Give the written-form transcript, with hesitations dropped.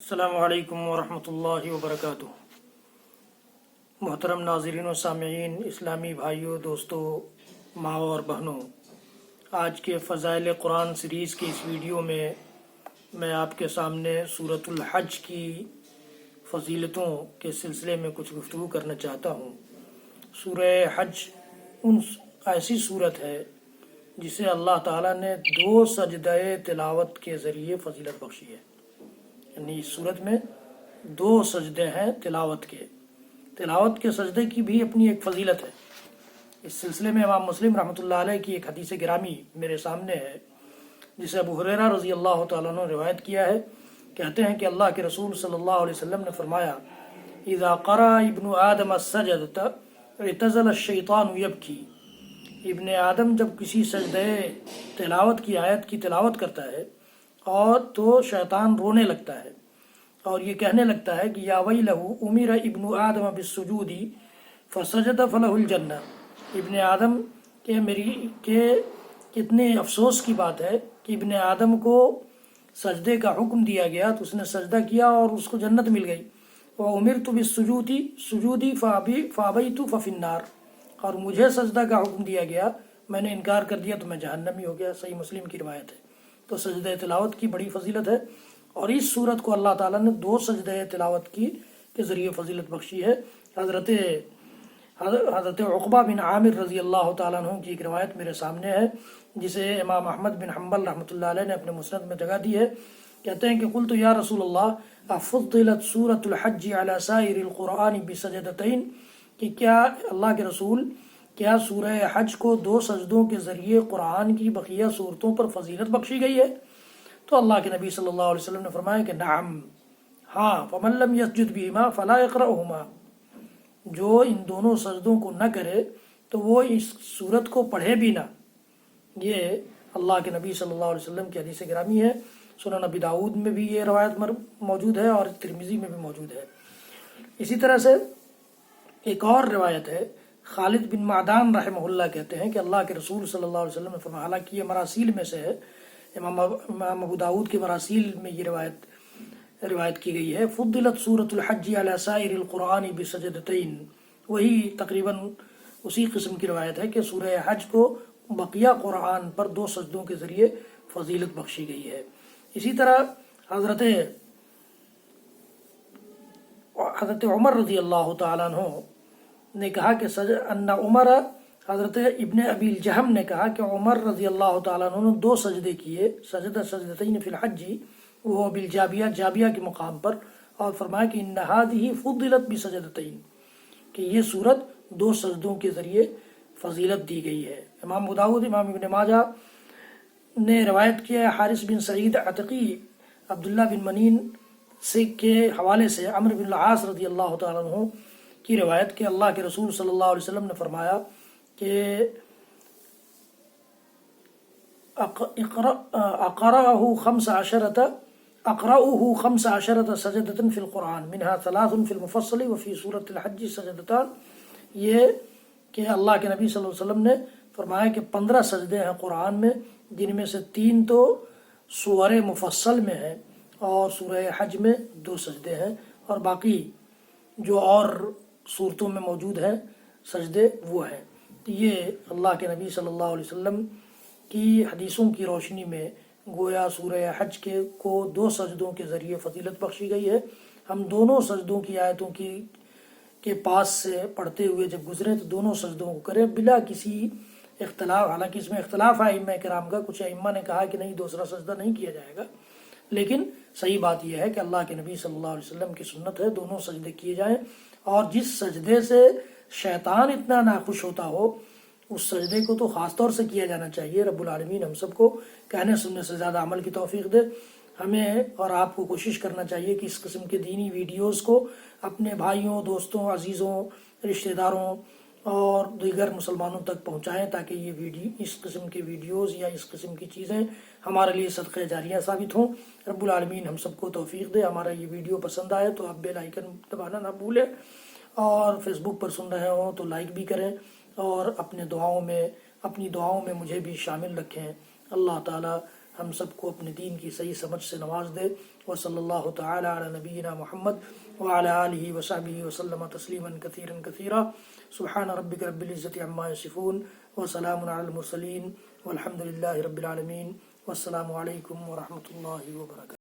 السلام علیکم ورحمۃ اللہ وبرکاتہ۔ محترم ناظرین و سامعین، اسلامی بھائیوں، دوستوں، ماؤں اور بہنوں، آج کے فضائل قرآن سیریز کی اس ویڈیو میں آپ کے سامنے سورۃ الحج کی فضیلتوں کے سلسلے میں کچھ گفتگو کرنا چاہتا ہوں۔ سورہ حج ایسی صورت ہے جسے اللہ تعالیٰ نے 2 سجدہ تلاوت کے ذریعے فضیلت بخشی ہے۔ یعنی اس صورت میں 2 سجدے ہیں تلاوت کے سجدے کی بھی اپنی ایک فضیلت ہے۔ اس سلسلے میں امام مسلم رحمۃ اللہ علیہ کی ایک حدیث گرامی میرے سامنے ہے، جسے ابو ہریرہ رضی اللہ تعالیٰ عنہ نے روایت کیا ہے۔ کہتے ہیں کہ اللہ کے رسول صلی اللہ علیہ وسلم نے فرمایا، اذا قرأ ابن آدم السجدۃ اعتزل الشیطان یبکی۔ ابن آدم جب کسی سجدے تلاوت کی آیت کی تلاوت کرتا ہے اور تو شیطان رونے لگتا ہے اور یہ کہنے لگتا ہے کہ یا ویلہ امر ابن آدم بالسجود فسجد فلہ الجنہ۔ ابن آدم کہ کتنے افسوس کی بات ہے کہ ابن آدم کو سجدے کا حکم دیا گیا تو اس نے سجدہ کیا اور اس کو جنت مل گئی۔ وامرت بالسجود فابیت ففی النار، اور مجھے سجدہ کا حکم دیا گیا، میں نے انکار کر دیا تو میں جہنمی ہو گیا۔ صحیح مسلم کی روایت ہے۔ تو سجدہ تلاوت کی بڑی فضیلت ہے، اور اس صورت کو اللہ تعالیٰ نے 2 سجدہ تلاوت کے ذریعے فضیلت بخشی ہے۔ حضرت عقبہ بن عامر رضی اللہ تعالیٰ عنہ کی ایک روایت میرے سامنے ہے، جسے امام احمد بن حنبل رحمۃ اللہ علیہ نے اپنے مسند میں جگہ دی ہے۔ کہتے ہیں کہ قلت یا رسول اللہ افضلت سورۃ الحج علی سائر القرآن بسجدتین، کہ کیا اللہ کے رسول، کیا سورہ حج کو 2 سجدوں کے ذریعے قرآن کی بقیہ صورتوں پر فضیلت بخشی گئی ہے؟ تو اللہ کے نبی صلی اللہ علیہ وسلم نے فرمایا کہ نعم، ہاں، فمن لم یسجد بہما فلا یقرأہما، جو ان دونوں سجدوں کو نہ کرے تو وہ اس سورت کو پڑھے بھی نہ۔ یہ اللہ کے نبی صلی اللہ علیہ وسلم کی حدیث گرامی ہے۔ سنن ابی داؤد میں بھی یہ روایت موجود ہے اور ترمذی میں بھی موجود ہے۔ اسی طرح سے ایک اور روایت ہے، خالد بن معدان رحمہ اللہ کہتے ہیں کہ اللہ کے رسول صلی اللہ علیہ وسلم نے فرمایا، حالانکہ یہ مراسیل میں سے ہے، امام ابو داؤد کے مراسیل میں یہ روایت کی گئی ہے، فضلت سورۃ الحج علی سائر القرآن بسجدتین۔ وہی تقریباً اسی قسم کی روایت ہے کہ سورہ حج کو بقیہ قرآن پر 2 سجدوں کے ذریعے فضیلت بخشی گئی ہے۔ اسی طرح حضرت عمر رضی اللہ تعالیٰ عنہ نے کہا کہ حضرت ابن ابی الجہم نے کہا کہ عمر رضی اللہ تعالیٰ عنہ نے 2 سجدے کیے، سجدتین فی الحج، وہ بالجابیہ، جابیہ کے مقام پر، اور فرمایا کہ ان ہذہ فضلت بسجدتین، کہ یہ صورت 2 سجدوں کے ذریعے فضیلت دی گئی ہے۔ امام ابو داؤد، امام ابن ماجہ نے روایت کیا ہے، حارث بن سعید عتقی عبداللہ بن منین کے حوالے سے عمرو بن العاص رضی اللہ تعالیٰ عنہ کی روایت کہ اللہ کے رسول صلی اللہ علیہ وسلم نے فرمایا کہ اقرأہ 15 سجدۃ فی القرآن منہا 3 فی المفصل وفی سورۃ الحج سجدتان۔ یہ کہ اللہ کے نبی صلی اللہ علیہ وسلم نے فرمایا کہ 15 سجدے ہیں قرآن میں، جن میں سے 3 تو سورہ مفصل میں ہیں اور سورہ حج میں 2 سجدے ہیں، اور باقی جو اور صورتوں میں موجود ہیں سجدے وہ ہیں۔ تو یہ اللہ کے نبی صلی اللہ علیہ وسلم کی حدیثوں کی روشنی میں گویا سورہ حج کو 2 سجدوں کے ذریعے فضیلت بخشی گئی ہے۔ ہم دونوں سجدوں کی آیتوں کے پاس سے پڑھتے ہوئے جب گزرے تو دونوں سجدوں کو کریں بلا کسی اختلاف۔ حالانکہ اس میں اختلاف ہے ائمہ کرام کا، کچھ ائمہ نے کہا کہ نہیں، دوسرا سجدہ نہیں کیا جائے گا، لیکن صحیح بات یہ ہے کہ اللہ کے نبی صلی اللہ علیہ وسلم کی سنت ہے دونوں سجدے کیے جائیں، اور جس سجدے سے شیطان اتنا ناخوش ہوتا ہو اس سجدے کو تو خاص طور سے کیا جانا چاہیے۔ رب العالمین ہم سب کو کہنے سننے سے زیادہ عمل کی توفیق دے۔ ہمیں اور آپ کو کوشش کرنا چاہیے کہ اس قسم کے دینی ویڈیوز کو اپنے بھائیوں، دوستوں، عزیزوں، رشتہ داروں اور دیگر مسلمانوں تک پہنچائیں، تاکہ یہ اس قسم کے ویڈیوز یا اس قسم کی چیزیں ہمارے لیے صدقہ جاریہ ثابت ہوں۔ رب العالمین ہم سب کو توفیق دے۔ ہمارا یہ ویڈیو پسند آئے تو آپ بیل آئیکن دبانا نہ بھولیں، اور فیس بک پر سن رہے ہوں تو لائک بھی کریں، اور اپنی دعاؤں میں مجھے بھی شامل رکھیں۔ اللہ تعالی ہم سب کو اپنے دین کی صحیح سمجھ سے نواز دے. وصلی اللہ تعالی علی نبینا محمد وعلی آلہ وصحبہ وسلم تسلیما کثیرا کثیرا. سبحان ربک رب العزة عما یصفون وسلام علی المرسلین والحمد للہ رب العالمین. والسلام علیکم ورحمۃ اللہ وبرکاتہ.